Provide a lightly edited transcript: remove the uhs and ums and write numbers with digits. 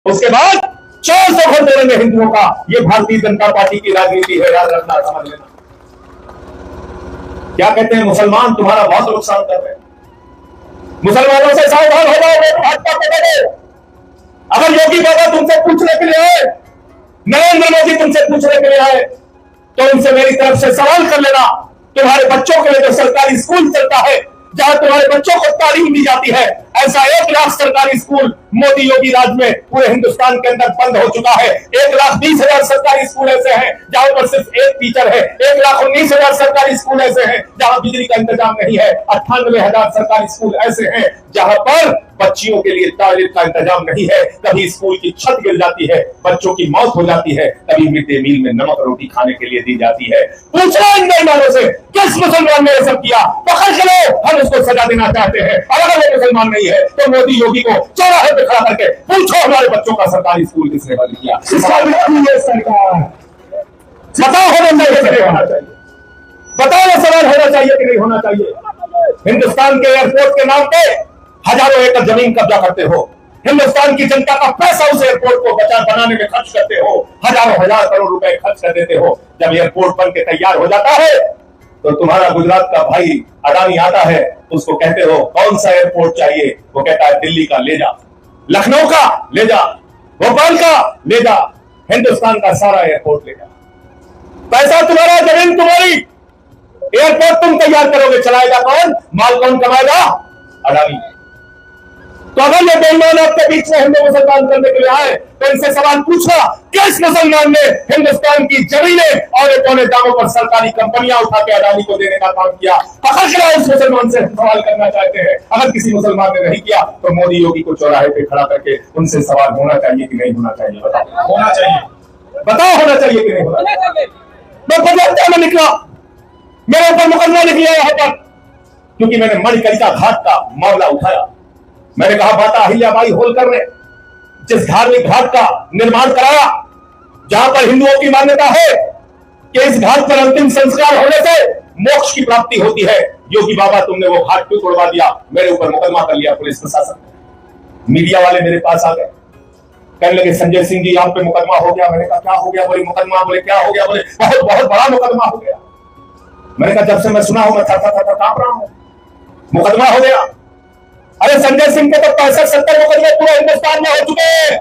उसके बाद 400 वोट देंगे हिंदुओं का। ये भारतीय जनता पार्टी की राजनीति है, याद रखना, समझ लेना। क्या कहते हैं मुसलमान तुम्हारा बहुत नुकसान कर रहे हैं, मुसलमानों से सावधान हो जाओ, भाजपा को दे। अगर योगी बाबा तुमसे पूछने के लिए आए, नरेंद्र मोदी तुमसे पूछने के लिए आए, तो उनसे मेरी तरफ से सवाल कर लेना, तुम्हारे बच्चों के लिए जो सरकारी स्कूल चलता है, जहां तुम्हारे बच्चों को तालीम दी जाती है, ऐसा 1 लाख सरकारी स्कूल मोदी योगी राज में पूरे हिंदुस्तान के अंदर बंद हो चुका है। 1,20,000 सरकारी स्कूल ऐसे हैं जहां पर सिर्फ एक टीचर है। 1,19,000 सरकारी स्कूल ऐसे हैं जहां बिजली का इंतजाम नहीं है। 98,000 सरकारी स्कूल ऐसे हैं जहां पर बच्चियों के लिए तालीम का इंतजाम नहीं है। कभी स्कूल की छत गिर जाती है, बच्चों की मौत हो जाती है, कभी मिड डे मील में नमक रोटी खाने के लिए दी जाती है। पूछो इन बेईमानों से, किस मुसलमान ने ये सब किया? पकड़ के लो, हम उसको सजा देना चाहते हैं। और अगर वो मुसलमान नहीं है तो मोदी योगी को चौराहे पे खड़ा करके पूछो हमारे बच्चों का सरकारी स्कूल किसने बंद किया? सरकार बताओ, होना चाहिए कि नहीं होना चाहिए? बताओ, ये सवाल होना चाहिए कि नहीं होना चाहिए? हिंदुस्तान के एयरपोर्ट के नाम पे हजारों एकड़ जमीन कब्जा करते हो, हिंदुस्तान की जनता का पैसा उस एयरपोर्ट को बनाने में खर्च करते हो, हजारों हजार करोड़ रुपए खर्च कर देते हो। जब एयरपोर्ट बन के तैयार हो जाता है तो तुम्हारा गुजरात का भाई अडानी आता है, उसको कहते हो कौन सा एयरपोर्ट चाहिए? वो कहता है दिल्ली का ले जा, लखनऊ का ले जा, भोपाल का ले जा, हिंदुस्तान का सारा एयरपोर्ट ले जा। पैसा तुम्हारा, जमीन तुम्हारी, एयरपोर्ट तुम तैयार करोगे, चलाएगा कौन? माल कौन कमाएगा? अडानी। तो अगर ये बेईमान आपके बीच में हिंदू मुसलमान करने के लिए आए तो इनसे सवाल पूछा, किस मुसलमान ने हिंदुस्तान की जमीनें और पौने दामों पर सरकारी कंपनियां उठा के अडानी को देने का काम किया? पकड़ के लाओ, उस मुसलमान से सवाल करना चाहते हैं। अगर किसी मुसलमान ने नहीं किया तो मोदी योगी को चौराहे पे खड़ा करके उनसे सवाल होना चाहिए कि नहीं होना चाहिए? बताओ, होना चाहिए। बताओ, होना चाहिए कि नहीं होना चाहिए? मैं पदयात्रा में निकला, मेरे ऊपर मुकदमा निकला यहां पर, क्योंकि मैंने मणिकर्णिका घाट का मामला उठाया। मैंने कहा माता अहिल्याबाई होलकर ने जिस धार्मिक घाट का निर्माण कराया, जहां पर हिंदुओं की मान्यता है कि इस घाट पर अंतिम संस्कार होने से मोक्ष की प्राप्ति होती है, योगी बाबा तुमने वो घाट क्यों तोड़वा दिया? मेरे ऊपर मुकदमा कर लिया पुलिस प्रशासन ने। मीडिया वाले मेरे पास आ गए, कहने लगे संजय सिंह जी आप पे मुकदमा हो गया। मैंने कहा क्या हो गया? बोले मुकदमा। बोले क्या हो गया? बोले बहुत बहुत बड़ा मुकदमा हो गया। मैंने कहा जब से मैं सुना हूं मैं थर कांप रहा हूं, मुकदमा हो गया। अरे संजय सिंह के तो 65-70 मुकदमे पूरे हिंदुस्तान में हो चुके हैं।